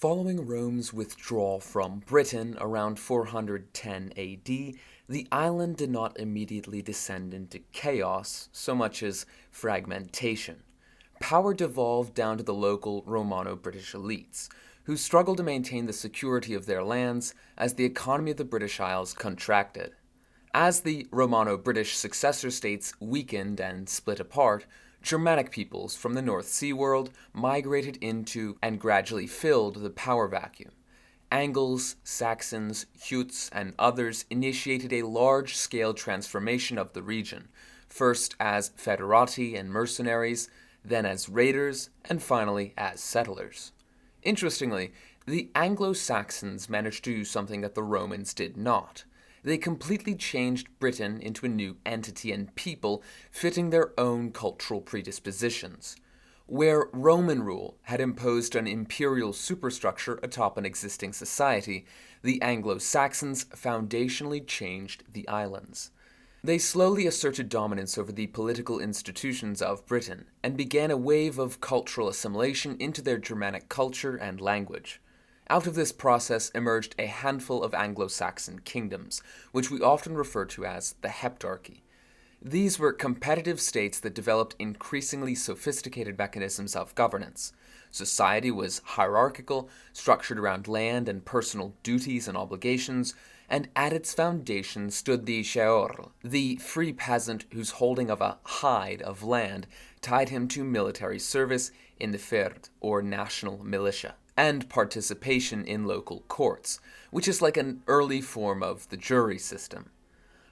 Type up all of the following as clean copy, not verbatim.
Following Rome's withdrawal from Britain around 410 AD, the island did not immediately descend into chaos so much as fragmentation. Power devolved down to the local Romano-British elites, who struggled to maintain the security of their lands as the economy of the British Isles contracted. As the Romano-British successor states weakened and split apart, Germanic peoples from the North Sea world migrated into and gradually filled the power vacuum. Angles, Saxons, Huts, and others initiated a large-scale transformation of the region, first as foederati and mercenaries, then as raiders, and finally as settlers. Interestingly, the Anglo-Saxons managed to do something that the Romans did not. They completely changed Britain into a new entity and people fitting their own cultural predispositions. Where Roman rule had imposed an imperial superstructure atop an existing society, the Anglo-Saxons foundationally changed the islands. They slowly asserted dominance over the political institutions of Britain and began a wave of cultural assimilation into their Germanic culture and language. Out of this process emerged a handful of Anglo-Saxon kingdoms, which we often refer to as the Heptarchy. These were competitive states that developed increasingly sophisticated mechanisms of governance. Society was hierarchical, structured around land and personal duties and obligations, and at its foundation stood the Sheorl, the free peasant whose holding of a hide of land tied him to military service in the Fyrd, or national militia, and participation in local courts, which is like an early form of the jury system.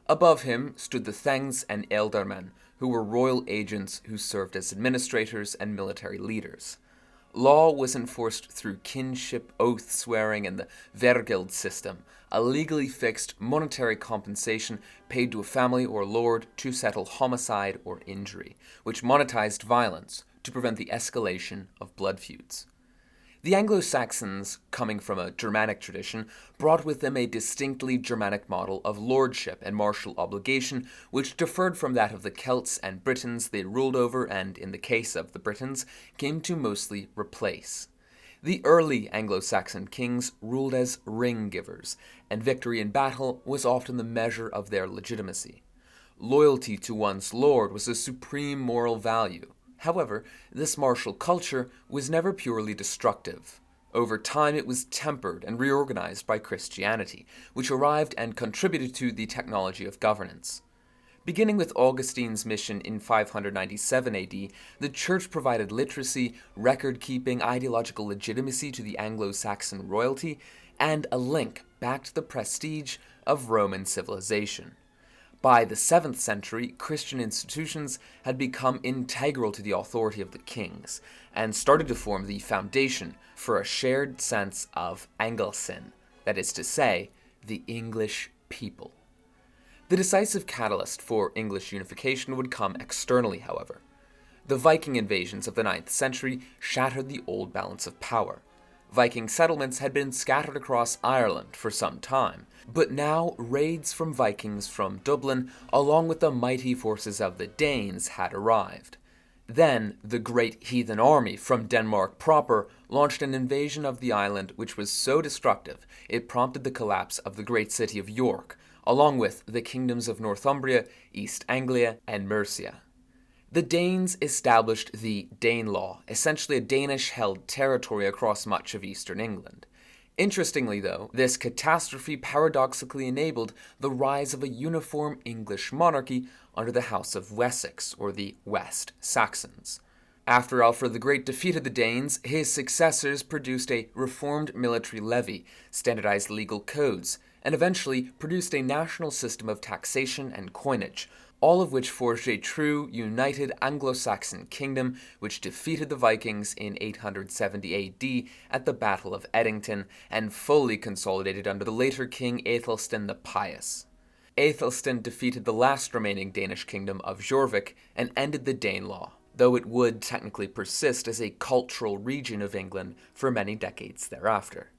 Above him stood the Thengs and Ealdormen, who were royal agents who served as administrators and military leaders. Law was enforced through kinship, oath-swearing, and the Vergeld system, a legally fixed monetary compensation paid to a family or lord to settle homicide or injury, which monetized violence to prevent the escalation of blood feuds. The Anglo-Saxons, coming from a Germanic tradition, brought with them a distinctly Germanic model of lordship and martial obligation, which differed from that of the Celts and Britons they ruled over and, in the case of the Britons, came to mostly replace. The early Anglo-Saxon kings ruled as ring-givers, and victory in battle was often the measure of their legitimacy. Loyalty to one's lord was a supreme moral value. However, this martial culture was never purely destructive. Over time, it was tempered and reorganized by Christianity, which arrived and contributed to the technology of governance. Beginning with Augustine's mission in 597 AD, the Church provided literacy, record-keeping, ideological legitimacy to the Anglo-Saxon royalty, and a link back to the prestige of Roman civilization. By the 7th century, Christian institutions had become integral to the authority of the kings, and started to form the foundation for a shared sense of Anglesin, that is to say, the English people. The decisive catalyst for English unification would come externally, however. The Viking invasions of the 9th century shattered the old balance of power. Viking settlements had been scattered across Ireland for some time, but now raids from Vikings from Dublin, along with the mighty forces of the Danes, had arrived. Then, the great heathen army from Denmark proper launched an invasion of the island which was so destructive it prompted the collapse of the great city of York, along with the kingdoms of Northumbria, East Anglia, and Mercia. The Danes established the Danelaw, essentially a Danish-held territory across much of eastern England. Interestingly, though, this catastrophe paradoxically enabled the rise of a uniform English monarchy under the House of Wessex, or the West Saxons. After Alfred the Great defeated the Danes, his successors produced a reformed military levy, standardized legal codes, and eventually produced a national system of taxation and coinage, all of which forged a true, united Anglo-Saxon kingdom which defeated the Vikings in 870 AD at the Battle of Edington and fully consolidated under the later King Aethelstan the Pious. Aethelstan defeated the last remaining Danish kingdom of Jorvik and ended the Danelaw, though it would technically persist as a cultural region of England for many decades thereafter.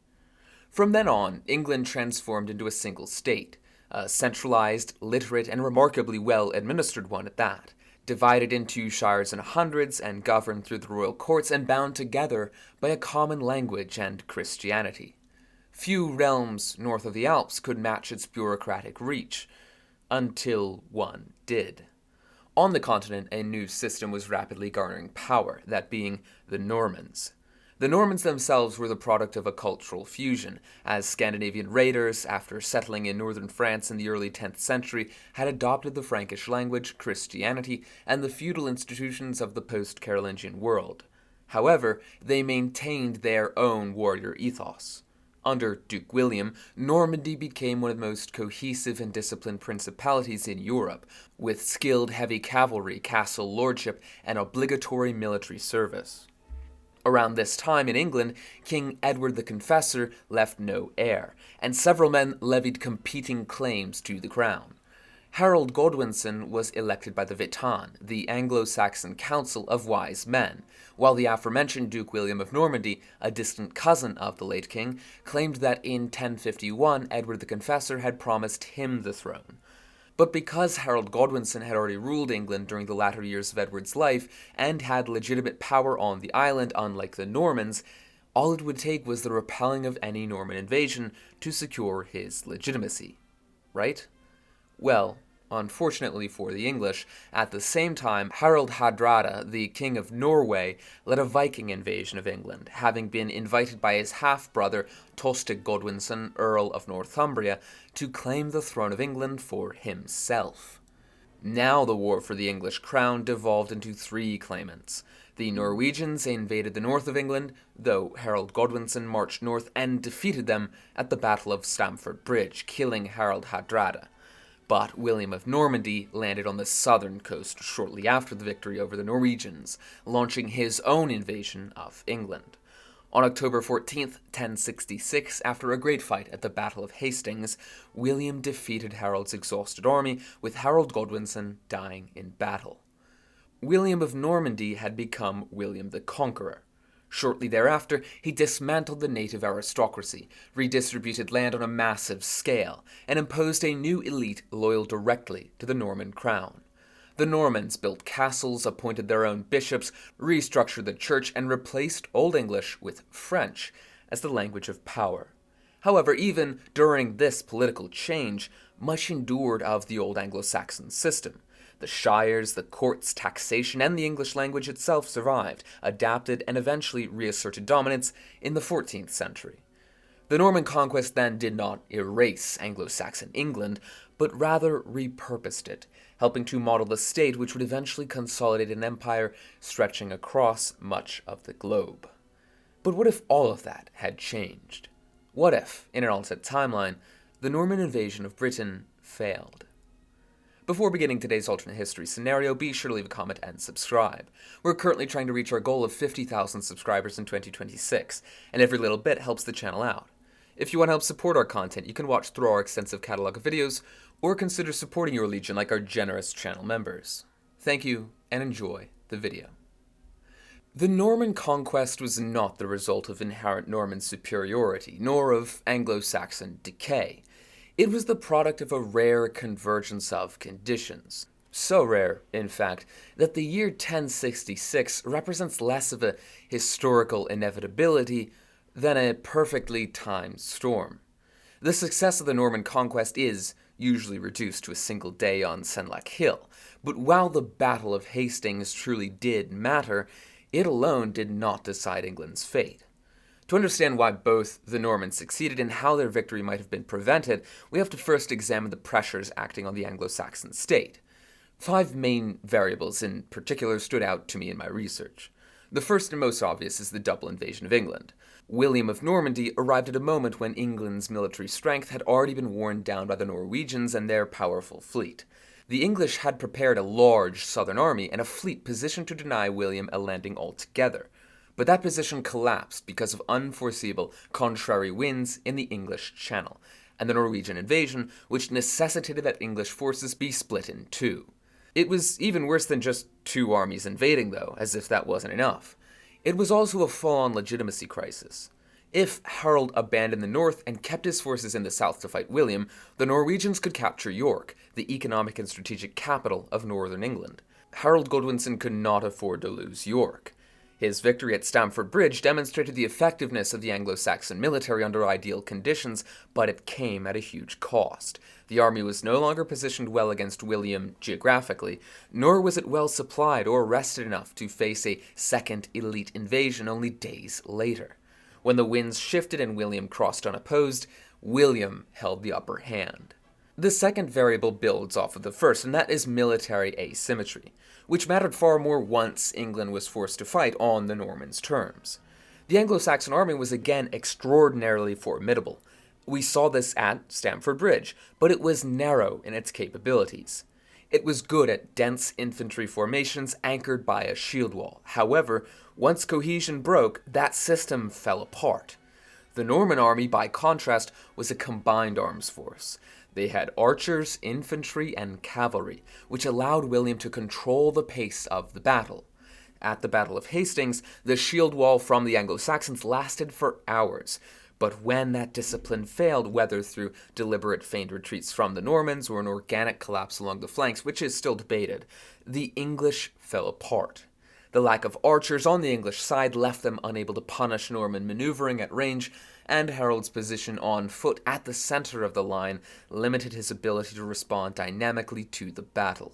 From then on, England transformed into a single state, a centralized, literate, and remarkably well-administered one at that, divided into shires and hundreds and governed through the royal courts and bound together by a common language and Christianity. Few realms north of the Alps could match its bureaucratic reach, until one did. On the continent, a new system was rapidly garnering power, that being the Normans. The Normans themselves were the product of a cultural fusion, as Scandinavian raiders, after settling in northern France in the early 10th century, had adopted the Frankish language, Christianity, and the feudal institutions of the post-Carolingian world. However, they maintained their own warrior ethos. Under Duke William, Normandy became one of the most cohesive and disciplined principalities in Europe, with skilled heavy cavalry, castle lordship, and obligatory military service. Around this time in England, King Edward the Confessor left no heir, and several men levied competing claims to the crown. Harold Godwinson was elected by the Witan, the Anglo-Saxon Council of Wise Men, while the aforementioned Duke William of Normandy, a distant cousin of the late king, claimed that in 1051 Edward the Confessor had promised him the throne. But because Harold Godwinson had already ruled England during the latter years of Edward's life and had legitimate power on the island, unlike the Normans, all it would take was the repelling of any Norman invasion to secure his legitimacy. Right? Well, unfortunately for the English, at the same time, Harald Hardrada, the King of Norway, led a Viking invasion of England, having been invited by his half-brother Tostig Godwinson, Earl of Northumbria, to claim the throne of England for himself. Now the war for the English crown devolved into three claimants. The Norwegians invaded the north of England, though Harold Godwinson marched north and defeated them at the Battle of Stamford Bridge, killing Harald Hardrada. But William of Normandy landed on the southern coast shortly after the victory over the Norwegians, launching his own invasion of England. On October 14th, 1066, after a great fight at the Battle of Hastings, William defeated Harold's exhausted army, with Harold Godwinson dying in battle. William of Normandy had become William the Conqueror. Shortly thereafter, he dismantled the native aristocracy, redistributed land on a massive scale, and imposed a new elite loyal directly to the Norman crown. The Normans built castles, appointed their own bishops, restructured the church, and replaced Old English with French as the language of power. However, even during this political change, much endured of the old Anglo-Saxon system. The shires, the courts, taxation, and the English language itself survived, adapted, and eventually reasserted dominance in the 14th century. The Norman Conquest then did not erase Anglo-Saxon England, but rather repurposed it, helping to model the state which would eventually consolidate an empire stretching across much of the globe. But what if all of that had changed? What if, in an alternate timeline, the Norman invasion of Britain failed? Before beginning today's alternate history scenario, be sure to leave a comment and subscribe. We're currently trying to reach our goal of 50,000 subscribers in 2026, and every little bit helps the channel out. If you want to help support our content, you can watch through our extensive catalog of videos, or consider supporting your legion like our generous channel members. Thank you, and enjoy the video. The Norman Conquest was not the result of inherent Norman superiority, nor of Anglo-Saxon decay. It was the product of a rare convergence of conditions. So rare, in fact, that the year 1066 represents less of a historical inevitability than a perfectly timed storm. The success of the Norman Conquest is usually reduced to a single day on Senlac Hill, but while the Battle of Hastings truly did matter, it alone did not decide England's fate. To understand why both the Normans succeeded and how their victory might have been prevented, we have to first examine the pressures acting on the Anglo-Saxon state. 5 main variables in particular stood out to me in my research. The first and most obvious is the double invasion of England. William of Normandy arrived at a moment when England's military strength had already been worn down by the Norwegians and their powerful fleet. The English had prepared a large southern army and a fleet positioned to deny William a landing altogether. But that position collapsed because of unforeseeable contrary winds in the English Channel, and the Norwegian invasion, which necessitated that English forces be split in two. It was even worse than just 2 armies invading, though, as if that wasn't enough. It was also a full-on legitimacy crisis. If Harold abandoned the north and kept his forces in the south to fight William, the Norwegians could capture York, the economic and strategic capital of northern England. Harold Godwinson could not afford to lose York. His victory at Stamford Bridge demonstrated the effectiveness of the Anglo-Saxon military under ideal conditions, but it came at a huge cost. The army was no longer positioned well against William geographically, nor was it well supplied or rested enough to face a second elite invasion only days later. When the winds shifted and William crossed unopposed, William held the upper hand. The second variable builds off of the first, and that is military asymmetry, which mattered far more once England was forced to fight on the Normans' terms. The Anglo-Saxon army was again extraordinarily formidable. We saw this at Stamford Bridge, but it was narrow in its capabilities. It was good at dense infantry formations anchored by a shield wall. However, once cohesion broke, that system fell apart. The Norman army, by contrast, was a combined arms force. They had archers, infantry, and cavalry, which allowed William to control the pace of the battle. At the Battle of Hastings, the shield wall from the Anglo-Saxons lasted for hours, but when that discipline failed, whether through deliberate feigned retreats from the Normans or an organic collapse along the flanks, which is still debated, the English fell apart. The lack of archers on the English side left them unable to punish Norman maneuvering at range, and Harold's position on foot at the center of the line limited his ability to respond dynamically to the battle.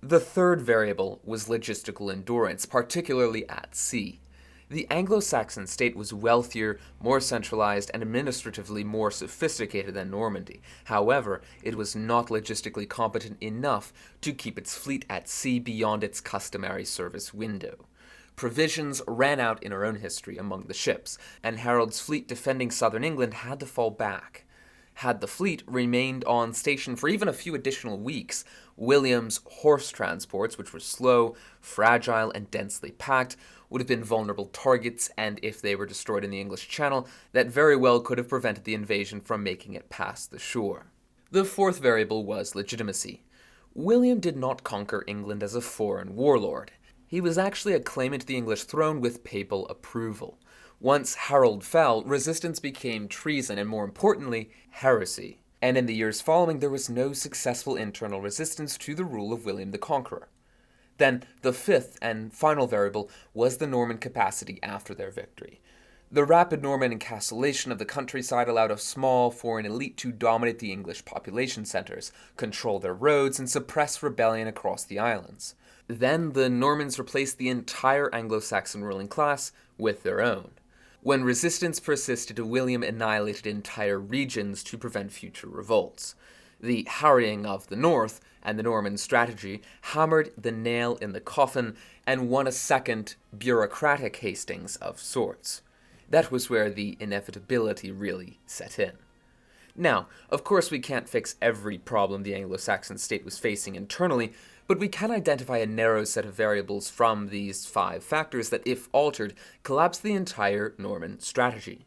The third variable was logistical endurance, particularly at sea. The Anglo-Saxon state was wealthier, more centralized, and administratively more sophisticated than Normandy. However, it was not logistically competent enough to keep its fleet at sea beyond its customary service window. Provisions ran out in our own history among the ships, and Harold's fleet defending southern England had to fall back. Had the fleet remained on station for even a few additional weeks, William's horse transports, which were slow, fragile, and densely packed, would have been vulnerable targets, and if they were destroyed in the English Channel, that very well could have prevented the invasion from making it past the shore. The fourth variable was legitimacy. William did not conquer England as a foreign warlord. He was actually a claimant to the English throne with papal approval. Once Harold fell, resistance became treason and, more importantly, heresy. And in the years following, there was no successful internal resistance to the rule of William the Conqueror. Then, the fifth and final variable was the Norman capacity after their victory. The rapid Norman encapsulation of the countryside allowed a small foreign elite to dominate the English population centers, control their roads, and suppress rebellion across the islands. Then the Normans replaced the entire Anglo-Saxon ruling class with their own. When resistance persisted, William annihilated entire regions to prevent future revolts. The harrying of the north and the Norman strategy hammered the nail in the coffin and won a second bureaucratic Hastings of sorts. That was where the inevitability really set in. Now, of course we can't fix every problem the Anglo-Saxon state was facing internally, but we can identify a narrow set of variables from these 5 factors that, if altered, collapse the entire Norman strategy.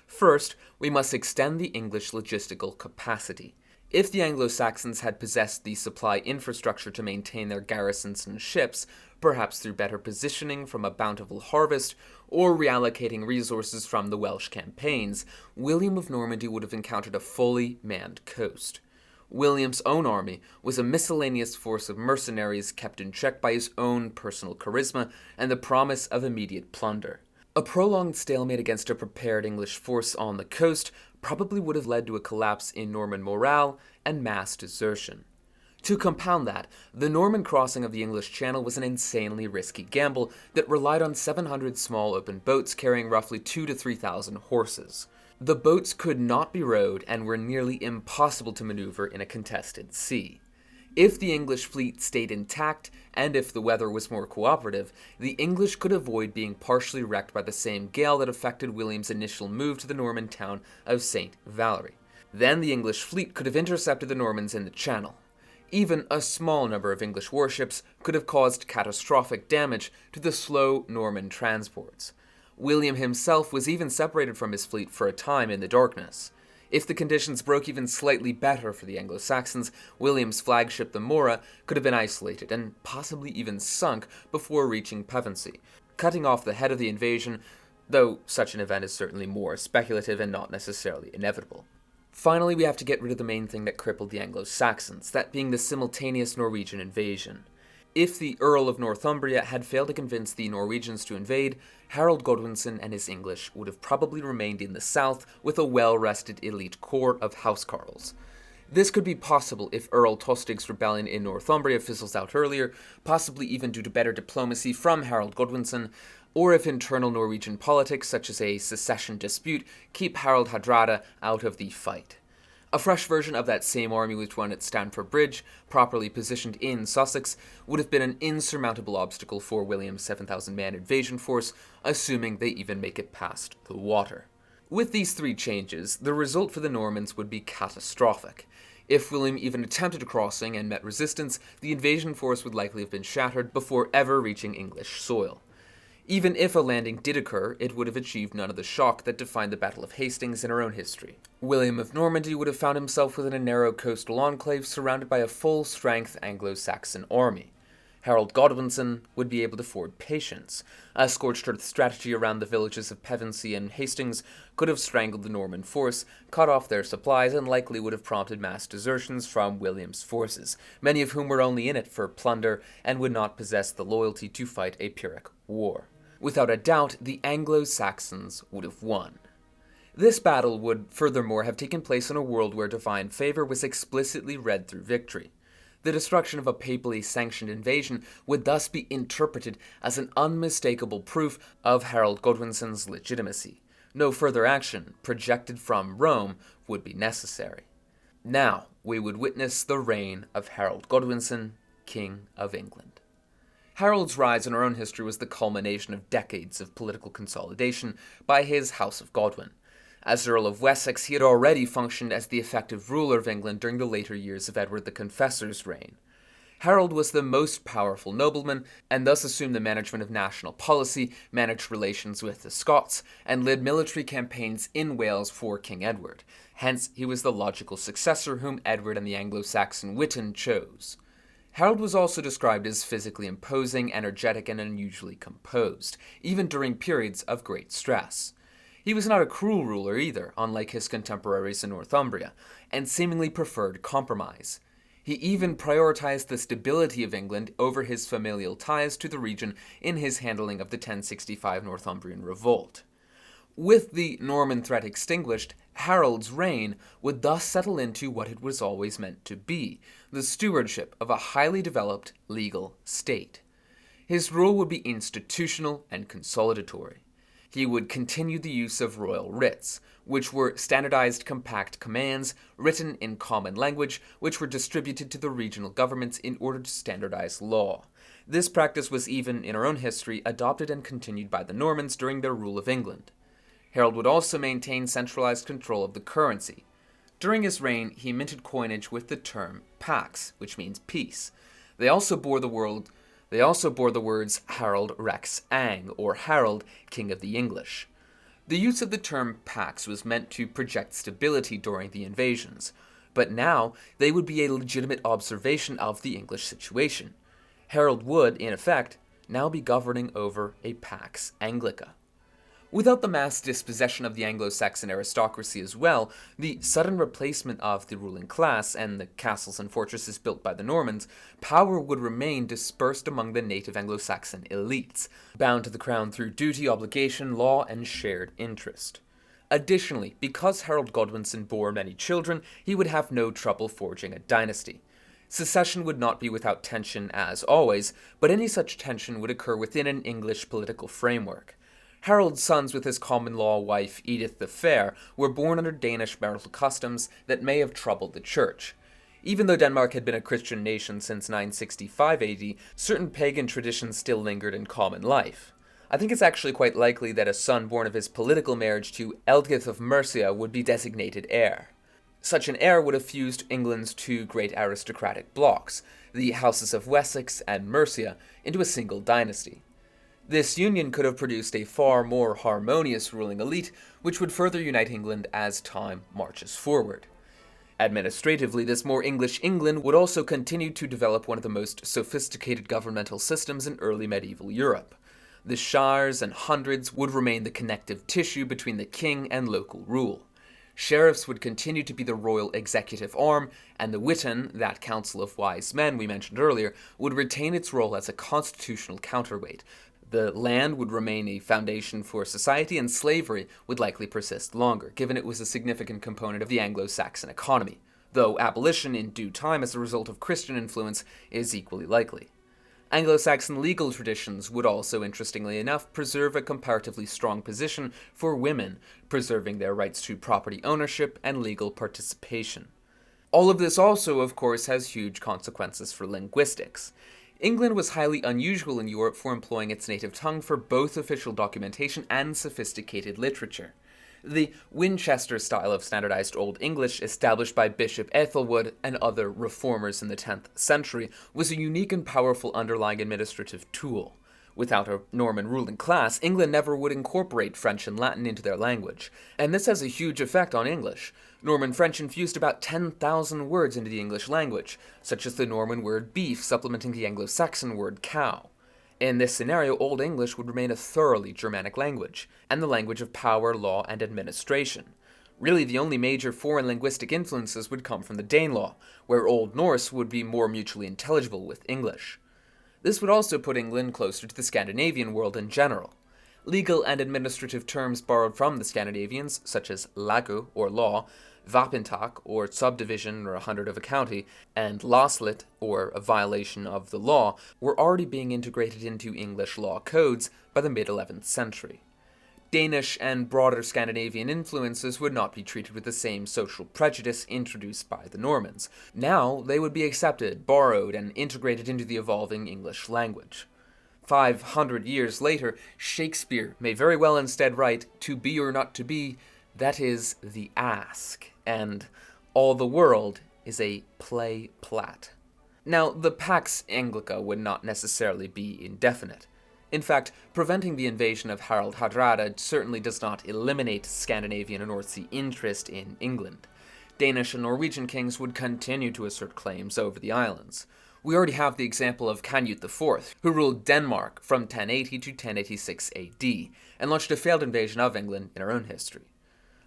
First, we must extend the English logistical capacity. If the Anglo-Saxons had possessed the supply infrastructure to maintain their garrisons and ships, perhaps through better positioning from a bountiful harvest, or reallocating resources from the Welsh campaigns, William of Normandy would have encountered a fully manned coast. William's own army was a miscellaneous force of mercenaries kept in check by his own personal charisma and the promise of immediate plunder. A prolonged stalemate against a prepared English force on the coast probably would have led to a collapse in Norman morale and mass desertion. To compound that, the Norman crossing of the English Channel was an insanely risky gamble that relied on 700 small open boats carrying roughly 2,000 to 3,000 horses. The boats could not be rowed and were nearly impossible to maneuver in a contested sea. If the English fleet stayed intact, and if the weather was more cooperative, the English could avoid being partially wrecked by the same gale that affected William's initial move to the Norman town of St. Valery. Then the English fleet could have intercepted the Normans in the Channel. Even a small number of English warships could have caused catastrophic damage to the slow Norman transports. William himself was even separated from his fleet for a time in the darkness. If the conditions broke even slightly better for the Anglo-Saxons, William's flagship, the Mora, could have been isolated and possibly even sunk before reaching Papacy, cutting off the head of the invasion, though such an event is certainly more speculative and not necessarily inevitable. Finally, we have to get rid of the main thing that crippled the Anglo-Saxons, that being the simultaneous Norwegian invasion. If the Earl of Northumbria had failed to convince the Norwegians to invade, Harold Godwinson and his English would have probably remained in the south with a well-rested elite corps of housecarls. This could be possible if Earl Tostig's rebellion in Northumbria fizzles out earlier, possibly even due to better diplomacy from Harold Godwinson, or if internal Norwegian politics, such as a secession dispute, keep Harald Hardrada out of the fight. A fresh version of that same army which won at Stamford Bridge, properly positioned in Sussex, would have been an insurmountable obstacle for William's 7,000-man invasion force, assuming they even make it past the water. With these three changes, the result for the Normans would be catastrophic. If William even attempted a crossing and met resistance, the invasion force would likely have been shattered before ever reaching English soil. Even if a landing did occur, it would have achieved none of the shock that defined the Battle of Hastings in our own history. William of Normandy would have found himself within a narrow coastal enclave surrounded by a full-strength Anglo-Saxon army. Harold Godwinson would be able to afford patience. A scorched earth strategy around the villages of Papacy and Hastings could have strangled the Norman force, cut off their supplies, and likely would have prompted mass desertions from William's forces, many of whom were only in it for plunder and would not possess the loyalty to fight a Pyrrhic war. Without a doubt, the Anglo-Saxons would have won. This battle would furthermore have taken place in a world where divine favor was explicitly read through victory. The destruction of a papally sanctioned invasion would thus be interpreted as an unmistakable proof of Harold Godwinson's legitimacy. No further action, projected from Rome, would be necessary. Now we would witness the reign of Harold Godwinson, King of England. Harold's rise in our own history was the culmination of decades of political consolidation by his House of Godwin. As Earl of Wessex, he had already functioned as the effective ruler of England during the later years of Edward the Confessor's reign. Harold was the most powerful nobleman, and thus assumed the management of national policy, managed relations with the Scots, and led military campaigns in Wales for King Edward. Hence, he was the logical successor whom Edward and the Anglo-Saxon Witan chose. Harold was also described as physically imposing, energetic, and unusually composed, even during periods of great stress. He was not a cruel ruler either, unlike his contemporaries in Northumbria, and seemingly preferred compromise. He even prioritized the stability of England over his familial ties to the region in his handling of the 1065 Northumbrian revolt. With the Norman threat extinguished, Harold's reign would thus settle into what it was always meant to be, the stewardship of a highly developed legal state. His rule would be institutional and consolidatory. He would continue the use of royal writs, which were standardized compact commands written in common language, which were distributed to the regional governments in order to standardize law. This practice was even, in our own history, adopted and continued by the Normans during their rule of England. Harold would also maintain centralized control of the currency. During his reign, he minted coinage with the term Pax, which means peace. They also bore the words Harold Rex Ang, or Harold, King of the English. The use of the term Pax was meant to project stability during the invasions, but now they would be a legitimate observation of the English situation. Harold would, in effect, now be governing over a Pax Anglica. Without the mass dispossession of the Anglo-Saxon aristocracy as well, the sudden replacement of the ruling class and the castles and fortresses built by the Normans, power would remain dispersed among the native Anglo-Saxon elites, bound to the crown through duty, obligation, law, and shared interest. Additionally, because Harold Godwinson bore many children, he would have no trouble forging a dynasty. Secession would not be without tension as always, but any such tension would occur within an English political framework. Harold's sons with his common-law wife Edith the Fair were born under Danish marital customs that may have troubled the church. Even though Denmark had been a Christian nation since 965 AD, certain pagan traditions still lingered in common life. I think it's actually quite likely that a son born of his political marriage to Ealdgyth of Mercia would be designated heir. Such an heir would have fused England's two great aristocratic blocks, the houses of Wessex and Mercia, into a single dynasty. This union could have produced a far more harmonious ruling elite, which would further unite England as time marches forward. Administratively, this more English England would also continue to develop one of the most sophisticated governmental systems in early medieval Europe. The shires and hundreds would remain the connective tissue between the king and local rule. Sheriffs would continue to be the royal executive arm, and the Witan, that council of wise men we mentioned earlier, would retain its role as a constitutional counterweight. The land would remain a foundation for society, and slavery would likely persist longer, given it was a significant component of the Anglo-Saxon economy, though abolition in due time as a result of Christian influence is equally likely. Anglo-Saxon legal traditions would also, interestingly enough, preserve a comparatively strong position for women, preserving their rights to property ownership and legal participation. All of this also, of course, has huge consequences for linguistics. England was highly unusual in Europe for employing its native tongue for both official documentation and sophisticated literature. The Winchester style of standardized Old English, established by Bishop Ethelwood and other reformers in the 10th century, was a unique and powerful underlying administrative tool. Without a Norman ruling class, England never would incorporate French and Latin into their language, and this has a huge effect on English. Norman French infused about 10,000 words into the English language, such as the Norman word beef supplementing the Anglo-Saxon word cow. In this scenario, Old English would remain a thoroughly Germanic language, and the language of power, law, and administration. Really, the only major foreign linguistic influences would come from the Danelaw, where Old Norse would be more mutually intelligible with English. This would also put England closer to the Scandinavian world in general. Legal and administrative terms borrowed from the Scandinavians, such as lagu, or law, Vapintak, or subdivision or a hundred of a county, and laslit, or a violation of the law, were already being integrated into English law codes by the mid-11th century. Danish and broader Scandinavian influences would not be treated with the same social prejudice introduced by the Normans. Now they would be accepted, borrowed, and integrated into the evolving English language. 500 years later, Shakespeare may very well instead write, "To be or not to be, that is the ask," and "all the world is a play plat." Now, the Pax Anglica would not necessarily be indefinite. In fact, preventing the invasion of Harald Hardrada certainly does not eliminate Scandinavian and North Sea interest in England. Danish and Norwegian kings would continue to assert claims over the islands. We already have the example of Canute IV, who ruled Denmark from 1080 to 1086 AD, and launched a failed invasion of England in our own history.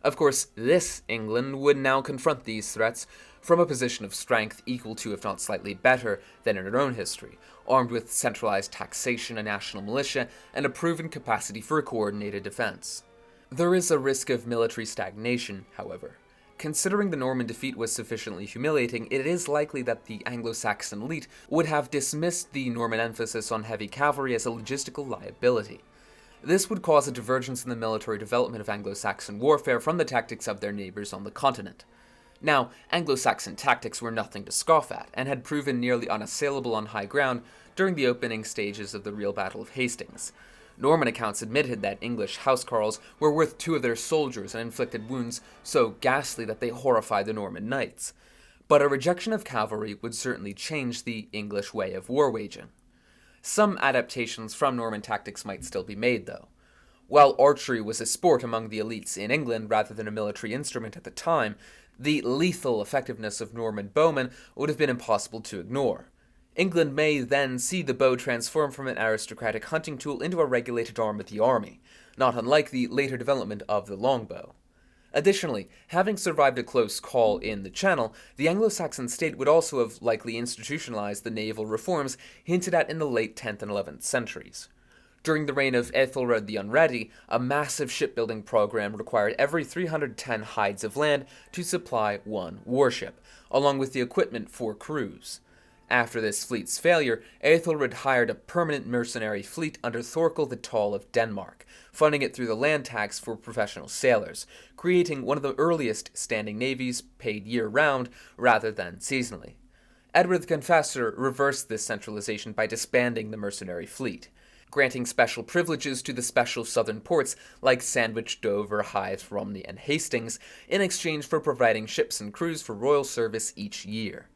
Of course, this England would now confront these threats from a position of strength equal to, if not slightly better, than in her own history, armed with centralized taxation, a national militia, and a proven capacity for a coordinated defense. There is a risk of military stagnation, however. Considering the Norman defeat was sufficiently humiliating, it is likely that the Anglo-Saxon elite would have dismissed the Norman emphasis on heavy cavalry as a logistical liability. This would cause a divergence in the military development of Anglo-Saxon warfare from the tactics of their neighbors on the continent. Now, Anglo-Saxon tactics were nothing to scoff at, and had proven nearly unassailable on high ground during the opening stages of the real Battle of Hastings. Norman accounts admitted that English housecarls were worth 2 of their soldiers and inflicted wounds so ghastly that they horrified the Norman knights. But a rejection of cavalry would certainly change the English way of war waging. Some adaptations from Norman tactics might still be made, though. While archery was a sport among the elites in England rather than a military instrument at the time, the lethal effectiveness of Norman bowmen would have been impossible to ignore. England may then see the bow transform from an aristocratic hunting tool into a regulated arm of the army, not unlike the later development of the longbow. Additionally, having survived a close call in the Channel, the Anglo-Saxon state would also have likely institutionalized the naval reforms hinted at in the late 10th and 11th centuries. During the reign of Ethelred the Unready, a massive shipbuilding program required every 310 hides of land to supply 1 warship, along with the equipment for crews. After this fleet's failure, Ethelred hired a permanent mercenary fleet under Thorkel the Tall of Denmark, funding it through the land tax for professional sailors, creating one of the earliest standing navies paid year-round rather than seasonally. Edward the Confessor reversed this centralization by disbanding the mercenary fleet, granting special privileges to the special southern ports like Sandwich, Dover, Hythe, Romney, and Hastings in exchange for providing ships and crews for royal service each year.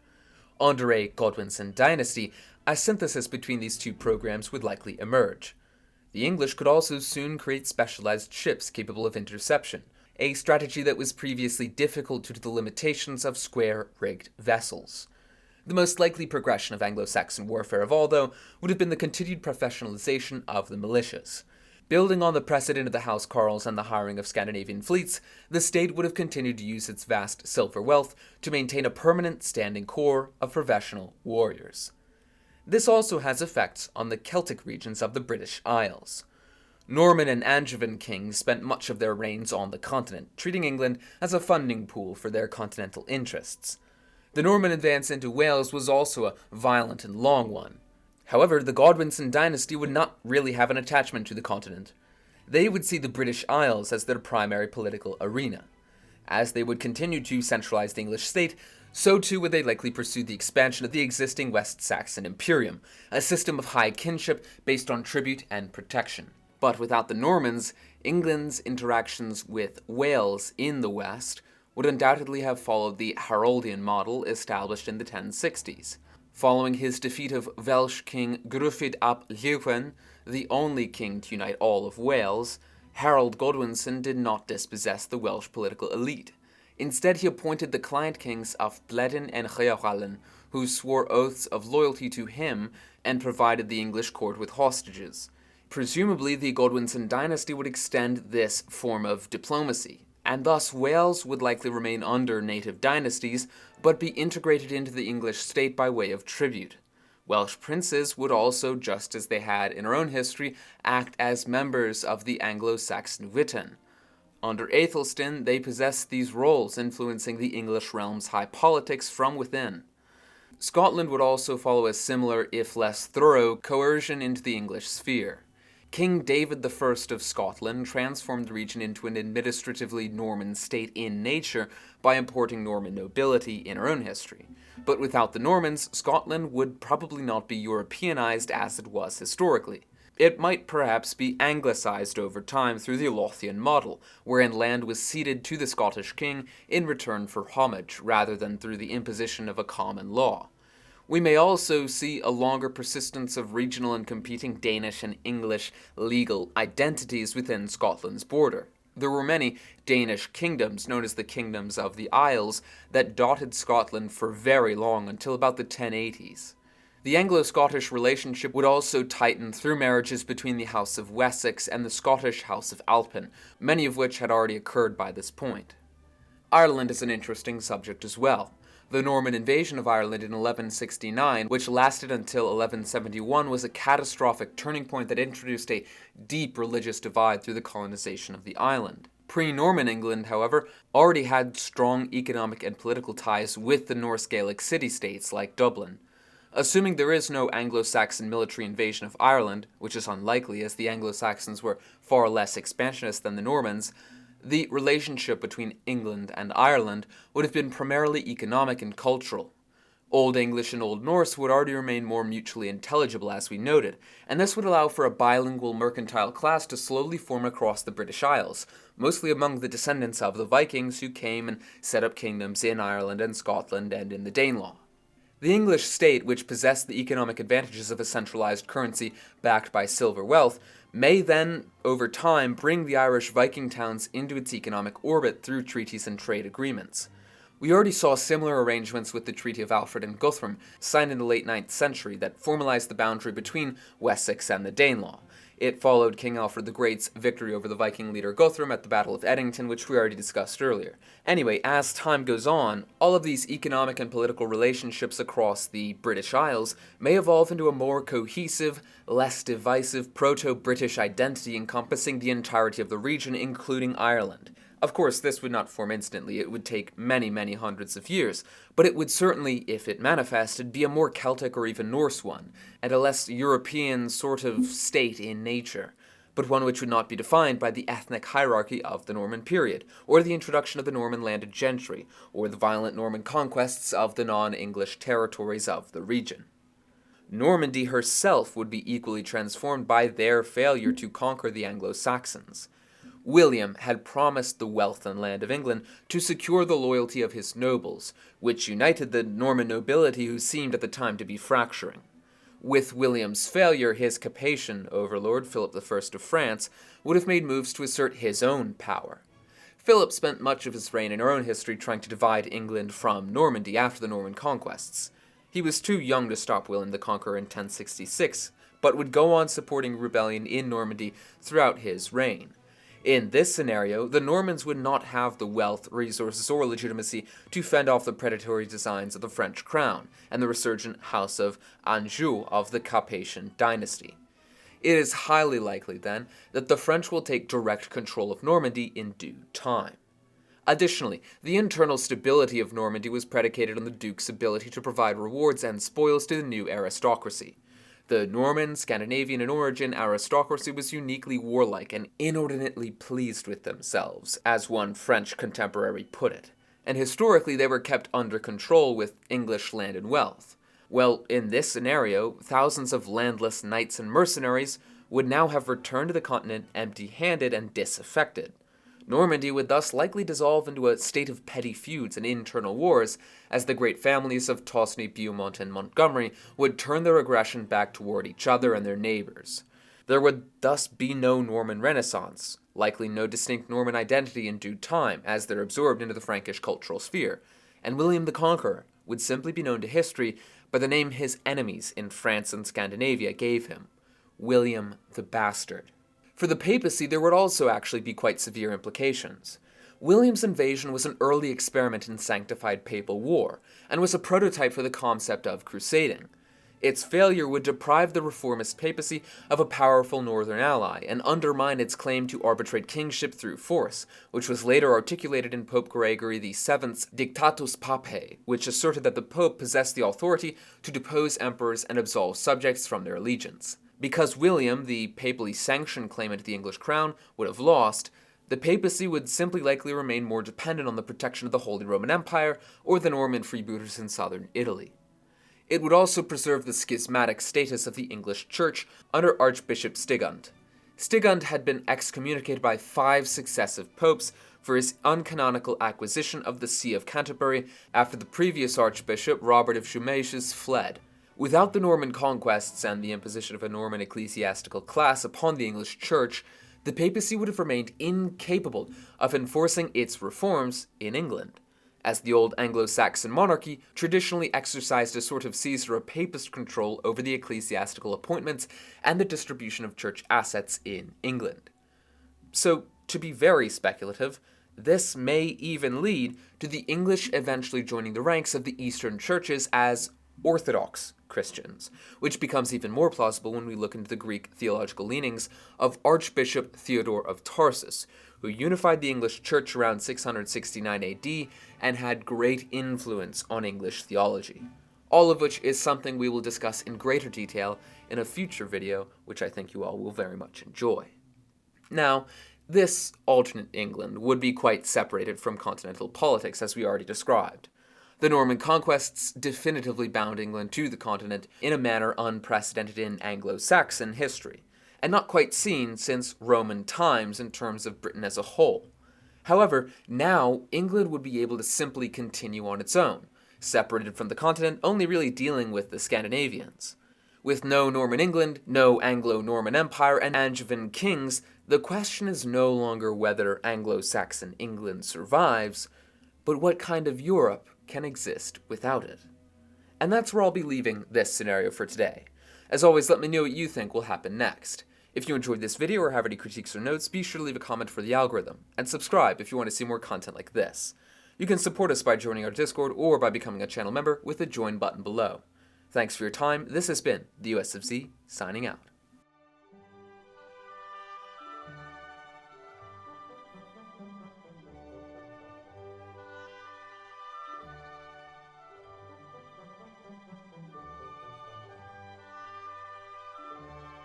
Under a Godwinson dynasty, a synthesis between these two programs would likely emerge. The English could also soon create specialized ships capable of interception, a strategy that was previously difficult due to the limitations of square-rigged vessels. The most likely progression of Anglo-Saxon warfare of all, though, would have been the continued professionalization of the militias. Building on the precedent of the House Carls and the hiring of Scandinavian fleets, the state would have continued to use its vast silver wealth to maintain a permanent standing corps of professional warriors. This also has effects on the Celtic regions of the British Isles. Norman and Angevin kings spent much of their reigns on the continent, treating England as a funding pool for their continental interests. The Norman advance into Wales was also a violent and long one. However, the Godwinson dynasty would not really have an attachment to the continent. They would see the British Isles as their primary political arena. As they would continue to centralize the English state, so too would they likely pursue the expansion of the existing West Saxon Imperium, a system of high kinship based on tribute and protection. But without the Normans, England's interactions with Wales in the West would undoubtedly have followed the Haroldian model established in the 1060s. Following his defeat of Welsh King Gruffydd ap Llywelyn, the only king to unite all of Wales, Harold Godwinson did not dispossess the Welsh political elite. Instead, he appointed the client kings of Bledin and Llywelyn, who swore oaths of loyalty to him and provided the English court with hostages. Presumably, the Godwinson dynasty would extend this form of diplomacy, and thus Wales would likely remain under native dynasties, but be integrated into the English state by way of tribute. Welsh princes would also, just as they had in our own history, act as members of the Anglo-Saxon Witan. Under Aethelstan, they possessed these roles, influencing the English realm's high politics from within. Scotland would also follow a similar, if less thorough, coercion into the English sphere. King David I of Scotland transformed the region into an administratively Norman state in nature by importing Norman nobility in our own history. But without the Normans, Scotland would probably not be Europeanized as it was historically. It might perhaps be Anglicized over time through the Lothian model, wherein land was ceded to the Scottish king in return for homage, rather than through the imposition of a common law. We may also see a longer persistence of regional and competing Danish and English legal identities within Scotland's border. There were many Danish kingdoms, known as the Kingdoms of the Isles, that dotted Scotland for very long, until about the 1080s. The Anglo-Scottish relationship would also tighten through marriages between the House of Wessex and the Scottish House of Alpin, many of which had already occurred by this point. Ireland is an interesting subject as well. The Norman invasion of Ireland in 1169, which lasted until 1171, was a catastrophic turning point that introduced a deep religious divide through the colonization of the island. Pre-Norman England, however, already had strong economic and political ties with the Norse Gaelic city-states like Dublin. Assuming there is no Anglo-Saxon military invasion of Ireland, which is unlikely as the Anglo-Saxons were far less expansionist than the Normans, the relationship between England and Ireland would have been primarily economic and cultural. Old English and Old Norse would already remain more mutually intelligible, as we noted, and this would allow for a bilingual mercantile class to slowly form across the British Isles, mostly among the descendants of the Vikings who came and set up kingdoms in Ireland and Scotland and in the Danelaw. The English state, which possessed the economic advantages of a centralized currency backed by silver wealth, may then, over time, bring the Irish Viking towns into its economic orbit through treaties and trade agreements. We already saw similar arrangements with the Treaty of Alfred and Guthrum, signed in the late 9th century, that formalized the boundary between Wessex and the Danelaw. It followed King Alfred the Great's victory over the Viking leader Guthrum at the Battle of Edington, which we already discussed earlier. Anyway, as time goes on, all of these economic and political relationships across the British Isles may evolve into a more cohesive, less divisive proto-British identity encompassing the entirety of the region, including Ireland. Of course, this would not form instantly. It would take many, many hundreds of years, but it would certainly, if it manifested, be a more Celtic or even Norse one, and a less European sort of state in nature, but one which would not be defined by the ethnic hierarchy of the Norman period, or the introduction of the Norman landed gentry, or the violent Norman conquests of the non-English territories of the region. Normandy herself would be equally transformed by their failure to conquer the Anglo-Saxons. William had promised the wealth and land of England to secure the loyalty of his nobles, which united the Norman nobility who seemed at the time to be fracturing. With William's failure, his Capetian overlord, Philip I of France, would have made moves to assert his own power. Philip spent much of his reign in our own history trying to divide England from Normandy after the Norman conquests. He was too young to stop William the Conqueror in 1066, but would go on supporting rebellion in Normandy throughout his reign. In this scenario, the Normans would not have the wealth, resources, or legitimacy to fend off the predatory designs of the French crown and the resurgent House of Anjou of the Capetian dynasty. It is highly likely, then, that the French will take direct control of Normandy in due time. Additionally, the internal stability of Normandy was predicated on the Duke's ability to provide rewards and spoils to the new aristocracy. The Norman, Scandinavian in origin aristocracy was uniquely warlike and inordinately pleased with themselves, as one French contemporary put it, and historically they were kept under control with English land and wealth. Well, in this scenario, thousands of landless knights and mercenaries would now have returned to the continent empty-handed and disaffected. Normandy would thus likely dissolve into a state of petty feuds and internal wars, as the great families of Tosny, Beaumont, and Montgomery would turn their aggression back toward each other and their neighbors. There would thus be no Norman Renaissance, likely no distinct Norman identity in due time, as they're absorbed into the Frankish cultural sphere, and William the Conqueror would simply be known to history by the name his enemies in France and Scandinavia gave him, William the Bastard. For the papacy, there would also actually be quite severe implications. William's invasion was an early experiment in sanctified papal war, and was a prototype for the concept of crusading. Its failure would deprive the reformist papacy of a powerful northern ally, and undermine its claim to arbitrate kingship through force, which was later articulated in Pope Gregory VII's Dictatus Papae, which asserted that the Pope possessed the authority to depose emperors and absolve subjects from their allegiance. Because William, the papally sanctioned claimant to the English crown, would have lost, the papacy would simply likely remain more dependent on the protection of the Holy Roman Empire or the Norman freebooters in southern Italy. It would also preserve the schismatic status of the English Church under Archbishop Stigand. Stigand had been excommunicated by 5 successive popes for his uncanonical acquisition of the See of Canterbury after the previous archbishop, Robert of Jumièges, fled. Without the Norman conquests and the imposition of a Norman ecclesiastical class upon the English Church, the papacy would have remained incapable of enforcing its reforms in England, as the old Anglo-Saxon monarchy traditionally exercised a sort of Caesar or papist control over the ecclesiastical appointments and the distribution of church assets in England. So, to be very speculative, this may even lead to the English eventually joining the ranks of the Eastern churches as Orthodox Christians, which becomes even more plausible when we look into the Greek theological leanings of Archbishop Theodore of Tarsus, who unified the English Church around 669 AD and had great influence on English theology. All of which is something we will discuss in greater detail in a future video, which I think you all will very much enjoy. Now, this alternate England would be quite separated from continental politics, as we already described. The Norman conquests definitively bound England to the continent in a manner unprecedented in Anglo-Saxon history, and not quite seen since Roman times in terms of Britain as a whole. However, now England would be able to simply continue on its own, separated from the continent, only really dealing with the Scandinavians. With no Norman England, no Anglo-Norman Empire, and Angevin kings, the question is no longer whether Anglo-Saxon England survives, but what kind of Europe can exist without it. And that's where I'll be leaving this scenario for today. As always, let me know what you think will happen next. If you enjoyed this video or have any critiques or notes, be sure to leave a comment for the algorithm, and subscribe if you want to see more content like this. You can support us by joining our Discord or by becoming a channel member with the join button below. Thanks for your time. This has been the US of Z, signing out.